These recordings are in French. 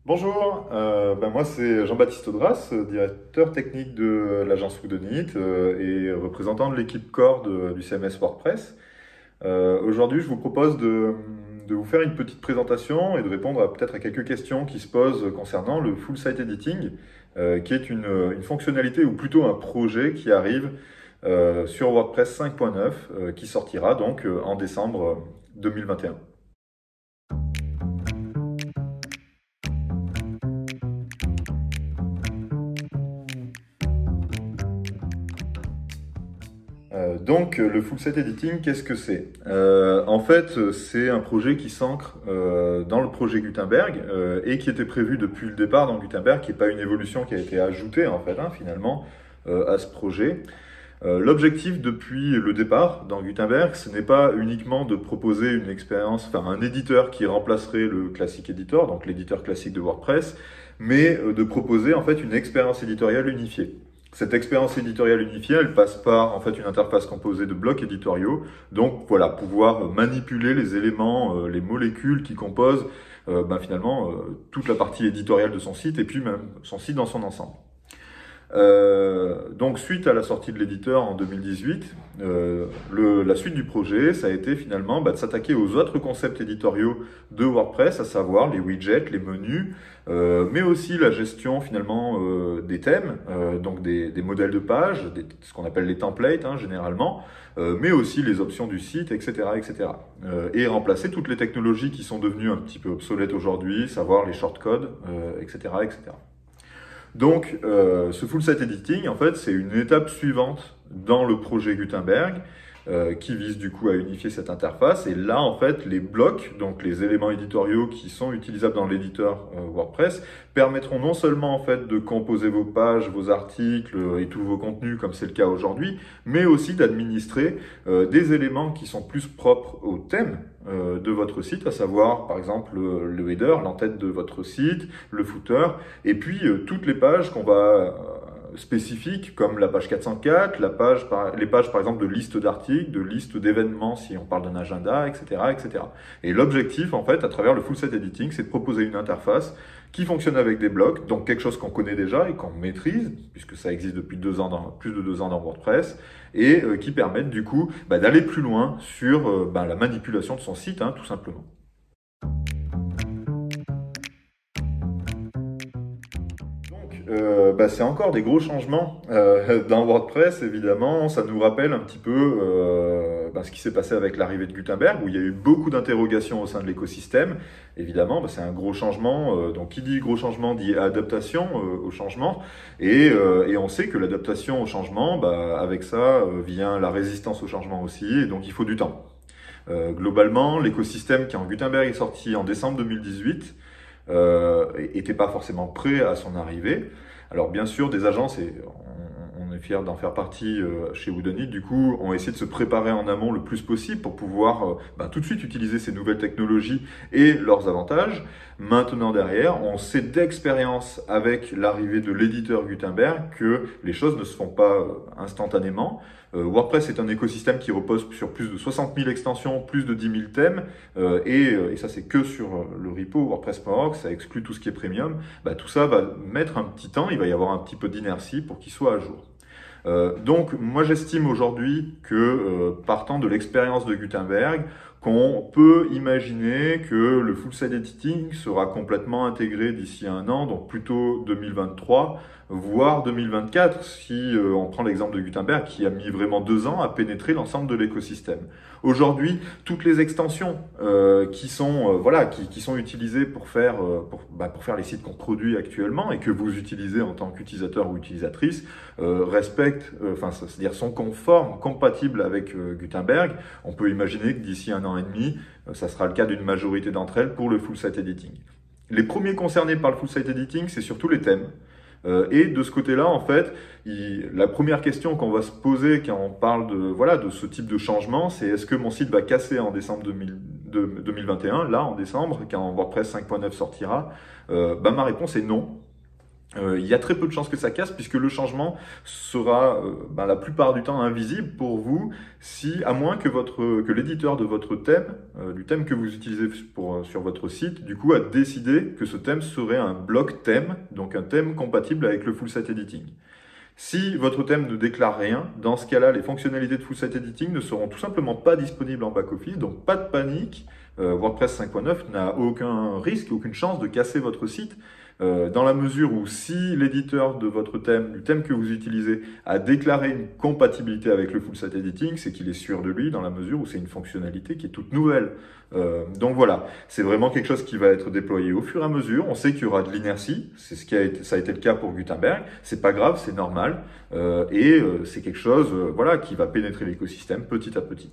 Bonjour, moi c'est Jean-Baptiste Audras, directeur technique de l'agence Whodunit et représentant de l'équipe core du CMS WordPress. Aujourd'hui, je vous propose de vous faire une petite présentation et de répondre peut-être à quelques questions qui se posent concernant le full site editing, qui est une fonctionnalité ou plutôt un projet qui arrive sur WordPress 5.9, qui sortira donc en décembre 2021. Le full site editing, qu'est-ce que c'est? En fait, c'est un projet qui s'ancre dans le projet Gutenberg et qui était prévu depuis le départ dans Gutenberg, qui n'est pas une évolution qui a été ajoutée en fait, finalement, à ce projet. L'objectif depuis le départ dans Gutenberg, ce n'est pas uniquement de proposer une expérience, enfin un éditeur qui remplacerait le Classic Editor, donc l'éditeur classique de WordPress, mais de proposer en fait une expérience éditoriale unifiée. Cette expérience éditoriale unifiée, elle passe par en fait une interface composée de blocs éditoriaux. Donc voilà, pouvoir manipuler les éléments, les molécules qui composent finalement toute la partie éditoriale de son site et puis même son site dans son ensemble. Donc suite à la sortie de l'éditeur en 2018, la suite du projet, ça a été finalement de s'attaquer aux autres concepts éditoriaux de WordPress, à savoir les widgets, les menus, mais aussi la gestion finalement des thèmes, donc des modèles de page, ce qu'on appelle les templates généralement, mais aussi les options du site, etc., etc. Et remplacer toutes les technologies qui sont devenues un petit peu obsolètes aujourd'hui, savoir les shortcodes, etc., etc. Donc, ce full site editing, en fait, c'est une étape suivante dans le projet Gutenberg qui vise du coup à unifier cette interface. Et là, en fait, les blocs, donc les éléments éditoriaux qui sont utilisables dans l'éditeur WordPress, permettront non seulement en fait de composer vos pages, vos articles et tous vos contenus comme c'est le cas aujourd'hui, mais aussi d'administrer des éléments qui sont plus propres au thème de votre site, à savoir par exemple le header, l'entête de votre site, le footer, et puis toutes les pages qu'on va spécifiques comme la page 404, les pages par exemple de liste d'articles, de liste d'événements si on parle d'un agenda, etc., etc. Et l'objectif en fait à travers le full site editing, c'est de proposer une interface qui fonctionne avec des blocs, donc quelque chose qu'on connaît déjà et qu'on maîtrise, puisque ça existe depuis plus de 2 ans dans WordPress, et qui permettent du coup d'aller plus loin sur la manipulation de son site, tout simplement. C'est encore des gros changements dans WordPress, évidemment. Ça nous rappelle un petit peu ce qui s'est passé avec l'arrivée de Gutenberg, où il y a eu beaucoup d'interrogations au sein de l'écosystème. Évidemment, c'est un gros changement. Donc, qui dit gros changement dit adaptation au changement. Et on sait que l'adaptation au changement, avec ça vient la résistance au changement aussi. Et donc, il faut du temps. Globalement, l'écosystème qui en Gutenberg est sorti en décembre 2018 était pas forcément prêt à son arrivée. Alors bien sûr, des agences, et on est fiers d'en faire partie chez Whodunit, du coup, ont essayé de se préparer en amont le plus possible pour pouvoir tout de suite utiliser ces nouvelles technologies et leurs avantages. Maintenant derrière, on sait d'expérience avec l'arrivée de l'éditeur Gutenberg que les choses ne se font pas instantanément. WordPress est un écosystème qui repose sur plus de 60 000 extensions, plus de 10 000 thèmes, et ça c'est que sur le repo WordPress.org, ça exclut tout ce qui est premium. Tout ça va mettre un petit temps, il va y avoir un petit peu d'inertie pour qu'il soit à jour. Donc moi j'estime aujourd'hui que partant de l'expérience de Gutenberg, qu'on peut imaginer que le full site editing sera complètement intégré d'ici 1 an, donc plutôt 2023, voire 2024, si on prend l'exemple de Gutenberg qui a mis vraiment 2 ans à pénétrer l'ensemble de l'écosystème. Aujourd'hui, toutes les extensions qui sont utilisées pour faire les sites qu'on produit actuellement et que vous utilisez en tant qu'utilisateur ou utilisatrice c'est-à-dire sont conformes, compatibles avec Gutenberg. On peut imaginer que d'ici 1 an et demi, ça sera le cas d'une majorité d'entre elles pour le full site editing. Les premiers concernés par le full site editing, c'est surtout les thèmes. Et de ce côté-là, en fait, la première question qu'on va se poser quand on parle de ce type de changement, c'est est-ce que mon site va casser en décembre 2021, là en décembre, quand WordPress 5.9 sortira? Ma réponse est non. il y a très peu de chances que ça casse puisque le changement sera la plupart du temps invisible pour vous si, à moins que l'éditeur de votre thème, du thème que vous utilisez sur votre site, du coup a décidé que ce thème serait un bloc thème, donc un thème compatible avec le full site editing. Si votre thème ne déclare rien, dans ce cas-là, les fonctionnalités de full site editing ne seront tout simplement pas disponibles en back-office, donc pas de panique. WordPress 5.9 n'a aucun risque, aucune chance de casser votre site, dans la mesure où si l'éditeur de votre thème, du thème que vous utilisez, a déclaré une compatibilité avec le full site editing, c'est qu'il est sûr de lui, dans la mesure où c'est une fonctionnalité qui est toute nouvelle. Donc voilà, c'est vraiment quelque chose qui va être déployé au fur et à mesure. On sait qu'il y aura de l'inertie, c'est ça a été le cas pour Gutenberg. C'est pas grave, c'est normal, c'est quelque chose, voilà, qui va pénétrer l'écosystème petit à petit.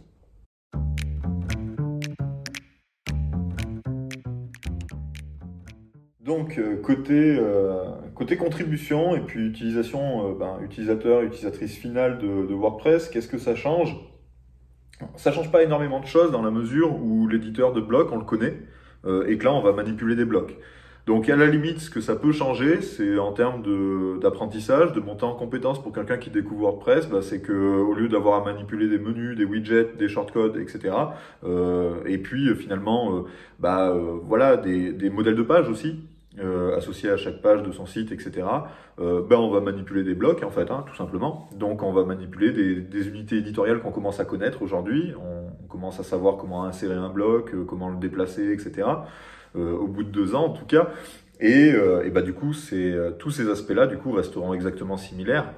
Donc côté contribution et puis utilisation, utilisateur, utilisatrice finale de WordPress, qu'est-ce que ça change? Ça change pas énormément de choses dans la mesure où l'éditeur de blocs, on le connaît, et que là, on va manipuler des blocs. Donc, à la limite, ce que ça peut changer, c'est en termes d'apprentissage, de montée en compétence pour quelqu'un qui découvre WordPress, c'est que au lieu d'avoir à manipuler des menus, des widgets, des shortcodes, etc., et puis finalement, voilà, des modèles de page aussi. Associés à chaque page de son site, etc. On va manipuler des blocs, en fait, tout simplement. Donc, on va manipuler des unités éditoriales qu'on commence à connaître aujourd'hui. On commence à savoir comment insérer un bloc, comment le déplacer, etc. Au bout de 2 ans, en tout cas. Du coup, tous ces aspects-là, du coup, resteront exactement similaires.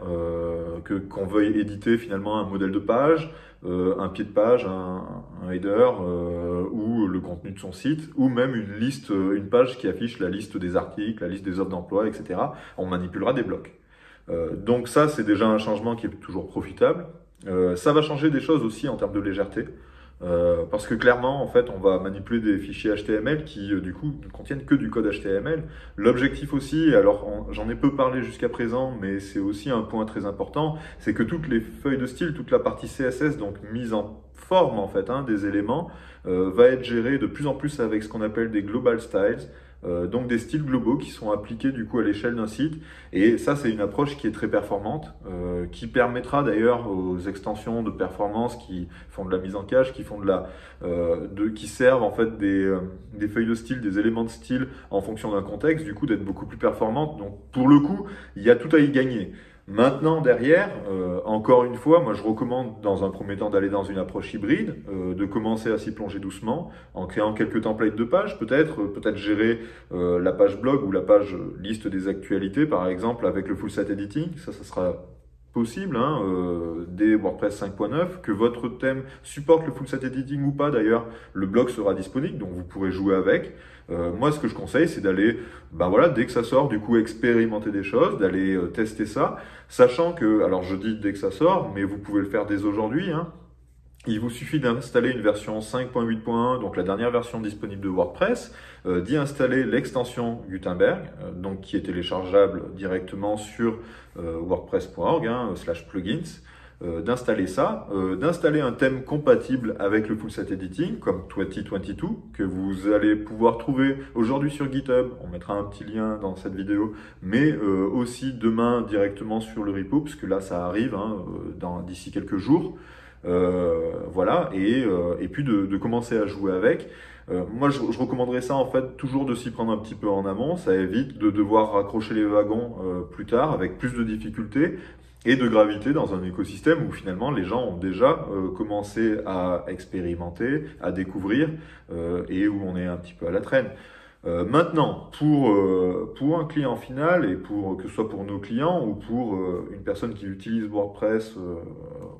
Qu'on veuille éditer finalement un modèle de page, un pied de page, un header, ou le contenu de son site, ou même une page qui affiche la liste des articles, la liste des offres d'emploi, etc. On manipulera des blocs. Donc ça, c'est déjà un changement qui est toujours profitable. Ça va changer des choses aussi en termes de légèreté. Parce que clairement, en fait, on va manipuler des fichiers HTML qui, du coup, ne contiennent que du code HTML. L'objectif aussi, alors j'en ai peu parlé jusqu'à présent, mais c'est aussi un point très important, c'est que toutes les feuilles de style, toute la partie CSS, donc mise en forme en fait, des éléments, va être gérée de plus en plus avec ce qu'on appelle des global styles. Donc des styles globaux qui sont appliqués du coup à l'échelle d'un site, et ça c'est une approche qui est très performante, qui permettra d'ailleurs aux extensions de performance qui font de la mise en cache, qui font qui servent en fait des feuilles de style, des éléments de style en fonction d'un contexte, du coup d'être beaucoup plus performantes. Donc pour le coup, il y a tout à y gagner. Maintenant, derrière, encore une fois, moi je recommande dans un premier temps d'aller dans une approche hybride, de commencer à s'y plonger doucement, en créant quelques templates de pages, peut-être gérer la page blog ou la page liste des actualités, par exemple, avec le full site editing. Ça sera possible dès WordPress 5.9, que votre thème supporte le full site editing ou pas d'ailleurs, le blog sera disponible, donc vous pourrez jouer avec. Moi, ce que je conseille, c'est d'aller, dès que ça sort, du coup, expérimenter des choses, d'aller tester ça, sachant que, alors je dis dès que ça sort, mais vous pouvez le faire dès aujourd'hui, Il vous suffit d'installer une version 5.8.1, donc la dernière version disponible de WordPress, d'y installer l'extension Gutenberg, donc qui est téléchargeable directement sur wordpress.org, /plugins, d'installer ça, d'installer un thème compatible avec le full site editing, comme 2022, que vous allez pouvoir trouver aujourd'hui sur GitHub. On mettra un petit lien dans cette vidéo, mais aussi demain directement sur le repo, puisque là ça arrive d'ici quelques jours. Voilà, et puis de commencer à jouer avec. Moi, je recommanderais ça en fait toujours de s'y prendre un petit peu en amont. Ça évite de devoir raccrocher les wagons plus tard avec plus de difficultés et de gravité dans un écosystème où finalement les gens ont déjà commencé à expérimenter, à découvrir et où on est un petit peu à la traîne. Maintenant, pour un client final et que ce soit pour nos clients ou pour une personne qui utilise WordPress,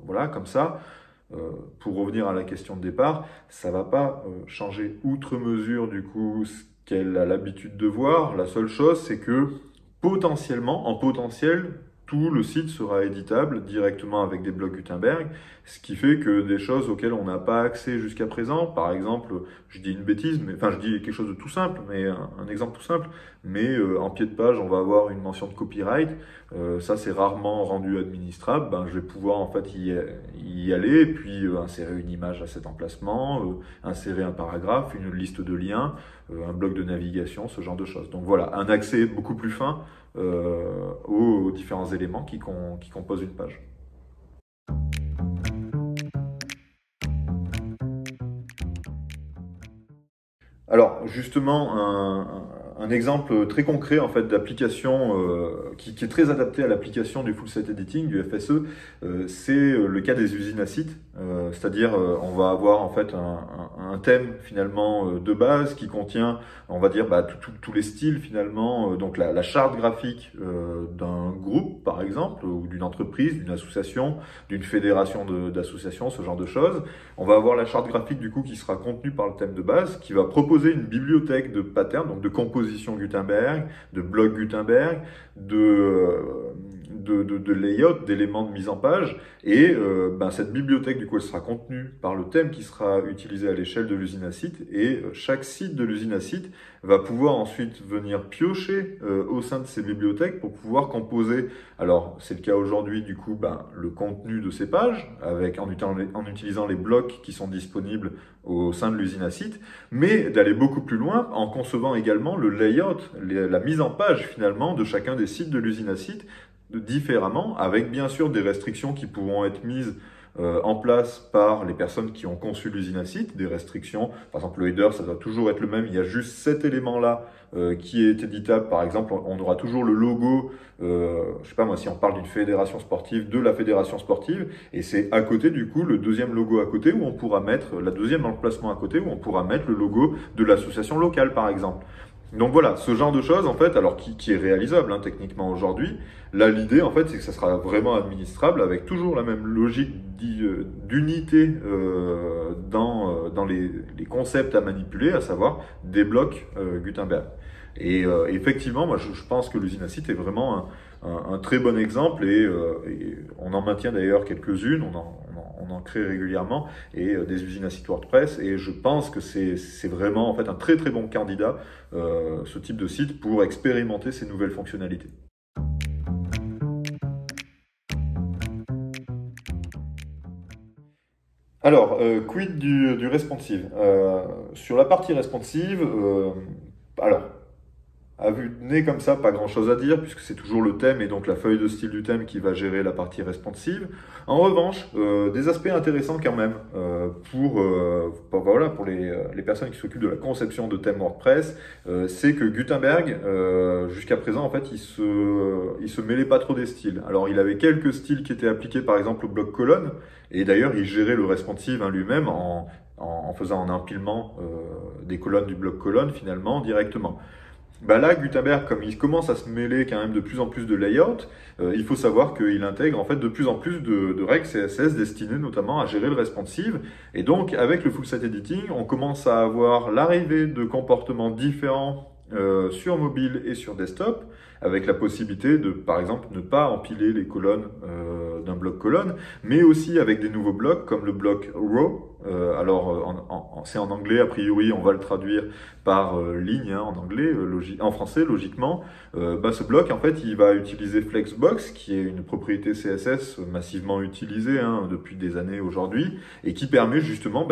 voilà, comme ça, pour revenir à la question de départ, ça va pas changer outre mesure du coup ce qu'elle a l'habitude de voir. La seule chose, c'est que en potentiel, tout le site sera éditable directement avec des blocs Gutenberg, ce qui fait que des choses auxquelles on n'a pas accès jusqu'à présent, par exemple, je dis une bêtise, mais enfin je dis quelque chose de tout simple, mais un exemple tout simple, mais en pied de page on va avoir une mention de copyright, ça c'est rarement rendu administrable, ben, je vais pouvoir en fait y aller, et puis insérer une image à cet emplacement, insérer un paragraphe, une liste de liens, un bloc de navigation, ce genre de choses. Donc voilà, un accès beaucoup plus fin aux différents éléments qui composent une page. Alors justement, un exemple très concret en fait d'application qui est très adapté à l'application du full site editing, du FSE, c'est le cas des usines à sites. C'est-à-dire on va avoir en fait un thème finalement de base qui contient, on va dire, tous les styles finalement, donc la charte graphique d'un groupe par exemple, ou d'une entreprise, d'une association, d'une fédération d'associations, ce genre de choses. On va avoir la charte graphique du coup qui sera contenue par le thème de base, qui va proposer une bibliothèque de patterns, donc de composition Gutenberg, de blocs Gutenberg, de layout, d'éléments de mise en page. Et cette bibliothèque du coup elle sera contenue par le thème qui sera utilisé à l'échelle de l'usine à site. Et chaque site de l'usine à site va pouvoir ensuite venir piocher au sein de ces bibliothèques pour pouvoir composer. Alors c'est le cas aujourd'hui du coup le contenu de ces pages en utilisant les blocs qui sont disponibles au sein de l'usine à site, mais d'aller beaucoup plus loin en concevant également le layout, la mise en page finalement de chacun des sites de l'usine à site différemment, avec bien sûr des restrictions qui pourront être mises en place par les personnes qui ont conçu l'usine à site, des restrictions, par exemple le header ça doit toujours être le même, il y a juste cet élément là qui est éditable, par exemple on aura toujours le logo, je sais pas moi si on parle d'une fédération sportive, de la fédération sportive, et c'est à côté du coup le deuxième logo à côté où on pourra mettre, la deuxième emplacement à côté où on pourra mettre le logo de l'association locale par exemple. Donc voilà, ce genre de choses en fait, alors qui est réalisable techniquement aujourd'hui. Là, l'idée en fait, c'est que ça sera vraiment administrable avec toujours la même logique d'unité dans les concepts à manipuler, à savoir des blocs Gutenberg. Et effectivement, moi, je pense que l'usine à site est vraiment un très bon exemple et on en maintient d'ailleurs quelques-unes, on en crée régulièrement et des usines à site WordPress et je pense que c'est vraiment en fait un très très bon candidat ce type de site pour expérimenter ces nouvelles fonctionnalités. Alors, quid du responsive? Sur la partie responsive, alors, à vue de nez comme ça, pas grand chose à dire, puisque c'est toujours le thème et donc la feuille de style du thème qui va gérer la partie responsive. En revanche, des aspects intéressants quand même pour les personnes qui s'occupent de la conception de thèmes WordPress, c'est que Gutenberg, jusqu'à présent, en fait, il se mêlait pas trop des styles. Alors, il avait quelques styles qui étaient appliqués, par exemple, au bloc colonne, et d'ailleurs, il gérait le responsive lui-même en faisant un empilement des colonnes du bloc colonne, finalement, directement. Là, Gutenberg, comme il commence à se mêler quand même de plus en plus de layout, il faut savoir qu'il intègre en fait de plus en plus de règles CSS destinées notamment à gérer le responsive. Et donc, avec le full site editing, on commence à avoir l'arrivée de comportements différents sur mobile et sur desktop, avec la possibilité de, par exemple, ne pas empiler les colonnes d'un bloc colonne, mais aussi avec des nouveaux blocs comme le bloc row. C'est en anglais, a priori, on va le traduire par ligne en anglais, en français, logiquement. Ce bloc, en fait, il va utiliser Flexbox, qui est une propriété CSS massivement utilisée depuis des années aujourd'hui, et qui permet justement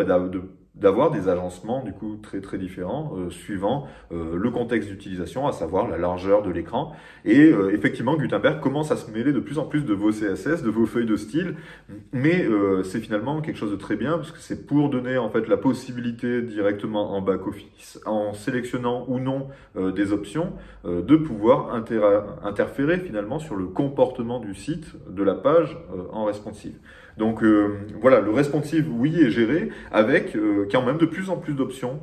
d'avoir des agencements du coup très très différents suivant le contexte d'utilisation, à savoir la largeur de l'écran. Et effectivement, Gutenberg commence à se mêler de plus en plus de vos CSS, de vos feuilles de style, mais c'est finalement quelque chose de très bien parce que c'est pour donner en fait la possibilité directement en back-office, en sélectionnant ou non des options, de pouvoir interférer finalement sur le comportement du site, de la page en responsive. Donc voilà, le responsive, oui, est géré avec quand même de plus en plus d'options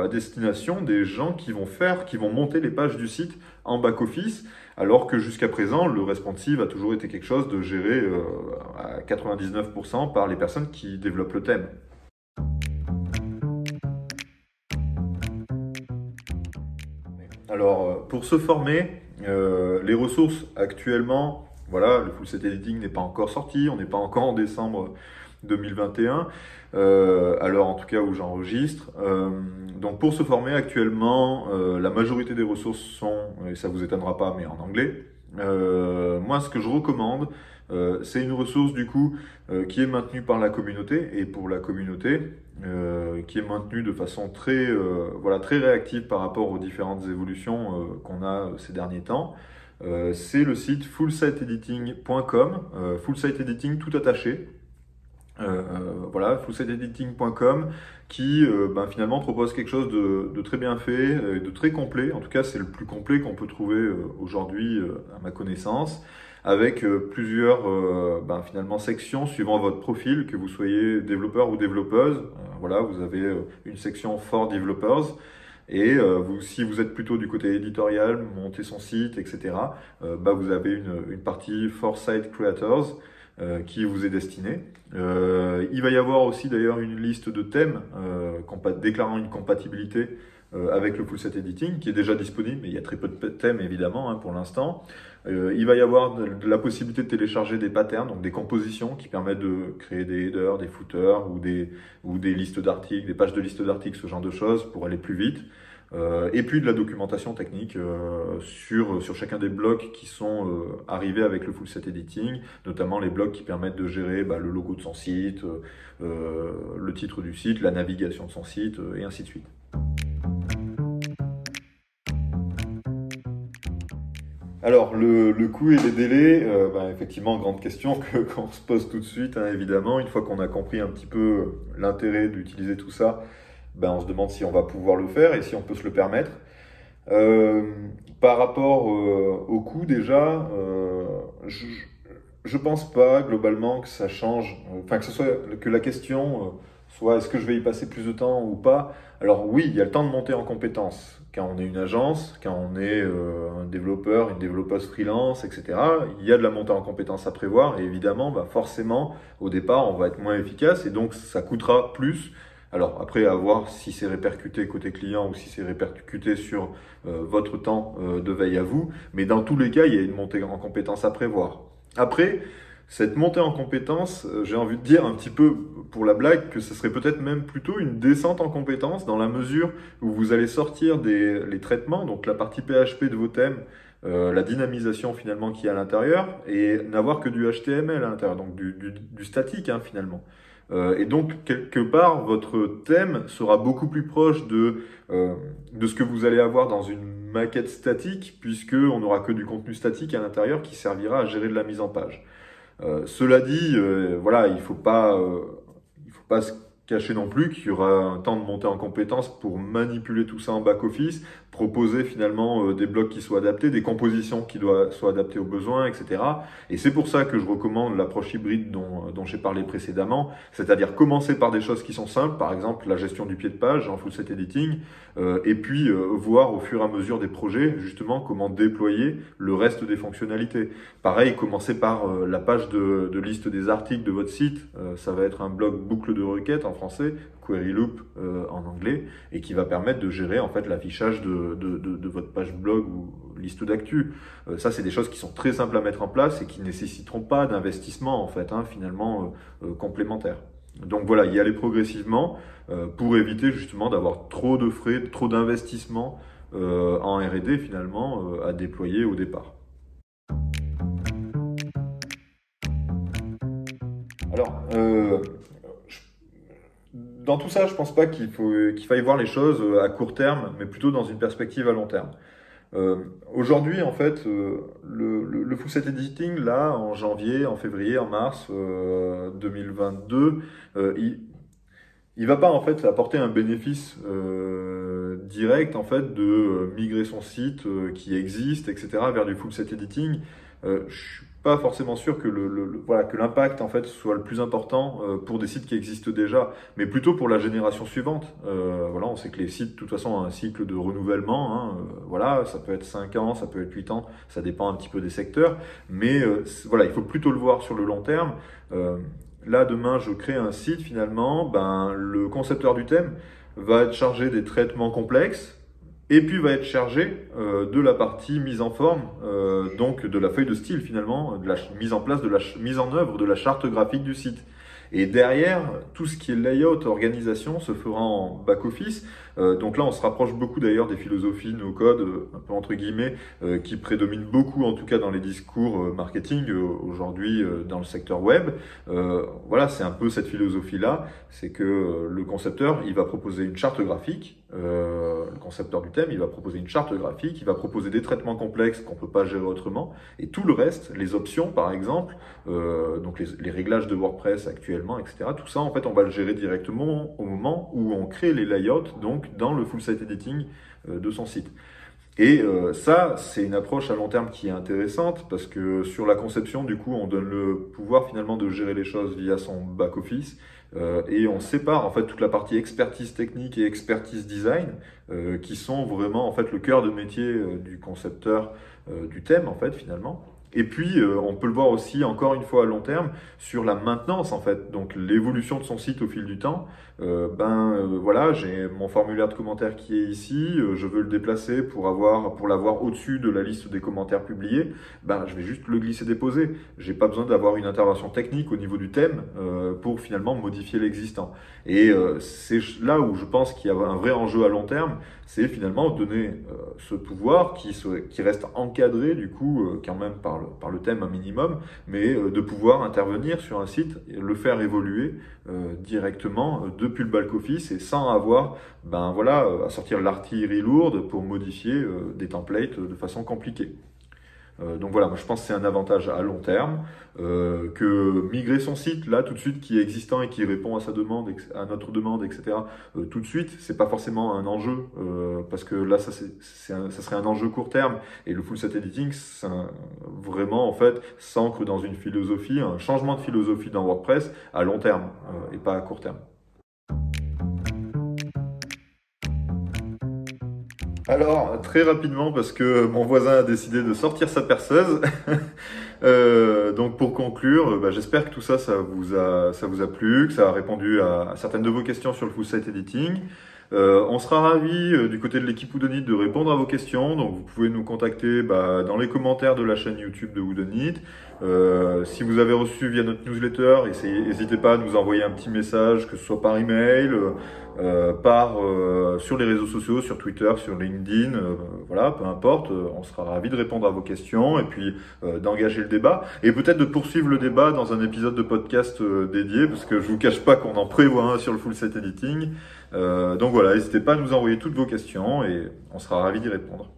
à destination des gens qui vont monter les pages du site en back-office, alors que jusqu'à présent, le responsive a toujours été quelque chose de géré à 99% par les personnes qui développent le thème. Alors, pour se former, les ressources actuellement, voilà, le full set editing n'est pas encore sorti, on n'est pas encore en décembre 2021, à l'heure en tout cas où j'enregistre. Donc pour se former actuellement, la majorité des ressources sont, et ça vous étonnera pas, mais en anglais. Moi, ce que je recommande, c'est une ressource du coup qui est maintenue par la communauté et pour la communauté, qui est maintenue de façon très, voilà, très réactive par rapport aux différentes évolutions qu'on a ces derniers temps. C'est le site fullsiteediting.com, fullsiteediting tout attaché. Voilà, fullsiteediting.com qui finalement propose quelque chose de très bien fait, de très complet. En tout cas, c'est le plus complet qu'on peut trouver aujourd'hui à ma connaissance, avec plusieurs finalement sections suivant votre profil, que vous soyez développeur ou développeuse. Voilà, vous avez une section for developers. Et si vous êtes plutôt du côté éditorial, monter son site, etc., vous avez une partie for site creators qui vous est destinée. Il va y avoir aussi d'ailleurs une liste de thèmes déclarant une compatibilité avec le full set editing qui est déjà disponible, mais il y a très peu de thèmes évidemment pour l'instant. Il va y avoir de la possibilité de télécharger des patterns, donc des compositions qui permettent de créer des headers, des footers ou des listes d'articles, des pages de listes d'articles, ce genre de choses pour aller plus vite. Et puis de la documentation technique sur chacun des blocs qui sont arrivés avec le full set editing, notamment les blocs qui permettent de gérer le logo de son site, le titre du site, la navigation de son site, et ainsi de suite. Alors, le coût et les délais, effectivement, grande question qu'on se pose tout de suite, évidemment. Une fois qu'on a compris un petit peu l'intérêt d'utiliser tout ça, on se demande si on va pouvoir le faire et si on peut se le permettre. Par rapport au coût, déjà, je pense pas globalement que ça change, que la question soit est-ce que je vais y passer plus de temps ou pas. Alors oui, il y a le temps de monter en compétences quand on est une agence, quand on est un développeur, une développeuse freelance, etc. Il y a de la montée en compétences à prévoir et évidemment, forcément, au départ, on va être moins efficace et donc ça coûtera plus. Alors après, à voir si c'est répercuté côté client ou si c'est répercuté sur votre temps de veille à vous. Mais dans tous les cas, il y a une montée en compétences à prévoir. Après, cette montée en compétences, j'ai envie de dire un petit peu pour la blague que ce serait peut-être même plutôt une descente en compétences dans la mesure où vous allez sortir les traitements, donc la partie PHP de vos thèmes, la dynamisation finalement qui est à l'intérieur et n'avoir que du HTML à l'intérieur, donc du statique finalement. Et donc, quelque part, votre thème sera beaucoup plus proche de ce que vous allez avoir dans une maquette statique, puisqu'on n'aura que du contenu statique à l'intérieur qui servira à gérer de la mise en page. Cela dit, voilà, il faut pas se cacher non plus qu'il y aura un temps de montée en compétences pour manipuler tout ça en back-office, proposer finalement des blocs qui soient adaptés, des compositions qui soient adaptées aux besoins, etc. Et c'est pour ça que je recommande l'approche hybride dont j'ai parlé précédemment, c'est-à-dire commencer par des choses qui sont simples, par exemple la gestion du pied de page en full set editing, et puis voir au fur et à mesure des projets justement comment déployer le reste des fonctionnalités. Pareil, commencer par la page de liste des articles de votre site, ça va être un bloc boucle de requête en français, query loop en anglais, et qui va permettre de gérer en fait l'affichage de votre page blog ou liste d'actu. Ça, c'est des choses qui sont très simples à mettre en place et qui ne nécessiteront pas d'investissement en fait, finalement complémentaire. Donc voilà, y aller progressivement pour éviter justement d'avoir trop de frais, trop d'investissement en R&D finalement à déployer au départ. Alors, dans tout ça, je pense pas qu'il faille voir les choses à court terme, mais plutôt dans une perspective à long terme. Aujourd'hui, en fait, le full set editing, là, en janvier, en février, en mars 2022, il va pas en fait apporter un bénéfice direct en fait de migrer son site qui existe, etc., vers du full set editing. Je suis pas forcément sûr que voilà, que l'impact en fait soit le plus important pour des sites qui existent déjà, mais plutôt pour la génération suivante. Voilà, on sait que les sites, de toute façon, ont un cycle de renouvellement. Voilà, ça peut être 5 ans, ça peut être 8 ans, ça dépend un petit peu des secteurs, mais voilà, il faut plutôt le voir sur le long terme. Là, demain, je crée un site, finalement, le concepteur du thème va être chargé des traitements complexes, et puis va être chargé de la partie mise en forme, donc de la feuille de style finalement, de la mise en place, de la mise en œuvre de la charte graphique du site. Et derrière, tout ce qui est layout, organisation, se fera en back-office. Donc là, on se rapproche beaucoup d'ailleurs des philosophies no-code, un peu entre guillemets, qui prédominent beaucoup, en tout cas dans les discours marketing aujourd'hui dans le secteur web. Voilà, c'est un peu cette philosophie-là, c'est que le concepteur, il va proposer une charte graphique, le concepteur du thème, il va proposer une charte graphique, il va proposer des traitements complexes qu'on peut pas gérer autrement, et tout le reste, les options par exemple, donc les réglages de WordPress actuellement, etc. Tout ça, en fait, on va le gérer directement au moment où on crée les layouts, donc dans le full site editing de son site. Et ça, c'est une approche à long terme qui est intéressante parce que sur la conception, du coup, on donne le pouvoir finalement de gérer les choses via son back-office et on sépare en fait toute la partie expertise technique et expertise design qui sont vraiment en fait le cœur de métier du concepteur du thème en fait finalement. Et puis, on peut le voir aussi, encore une fois à long terme, sur la maintenance en fait, donc l'évolution de son site au fil du temps. Voilà, j'ai mon formulaire de commentaires qui est ici, je veux le déplacer pour l'avoir au-dessus de la liste des commentaires publiés. Je vais juste le glisser-déposer. J'ai pas besoin d'avoir une intervention technique au niveau du thème pour finalement modifier l'existant. Et c'est là où je pense qu'il y a un vrai enjeu à long terme, c'est finalement donner ce pouvoir qui reste encadré du coup quand même par le thème un minimum, mais de pouvoir intervenir sur un site et le faire évoluer directement depuis le back-office et sans avoir à sortir l'artillerie lourde pour modifier des templates de façon compliquée. Donc voilà, moi je pense que c'est un avantage à long terme, que migrer son site là tout de suite qui est existant et qui répond à sa demande, à notre demande, etc. Tout de suite, c'est pas forcément un enjeu parce que là ça serait un enjeu court terme et le full site editing, vraiment en fait s'ancre dans une philosophie, un changement de philosophie dans WordPress à long terme et pas à court terme. Alors, très rapidement, parce que mon voisin a décidé de sortir sa perceuse. Donc, pour conclure, j'espère que tout ça, ça vous a plu, que ça a répondu à certaines de vos questions sur le full site editing. On sera ravis du côté de l'équipe Whodunit de répondre à vos questions. Donc, vous pouvez nous contacter dans les commentaires de la chaîne YouTube de Whodunit. Si vous avez reçu via notre newsletter, n'hésitez pas à nous envoyer un petit message, que ce soit par email, sur les réseaux sociaux, sur Twitter, sur LinkedIn, voilà, peu importe. On sera ravis de répondre à vos questions et puis d'engager le débat et peut-être de poursuivre le débat dans un épisode de podcast dédié, parce que je vous cache pas qu'on en prévoit un sur le full site editing. Donc voilà, n'hésitez pas à nous envoyer toutes vos questions et on sera ravis d'y répondre.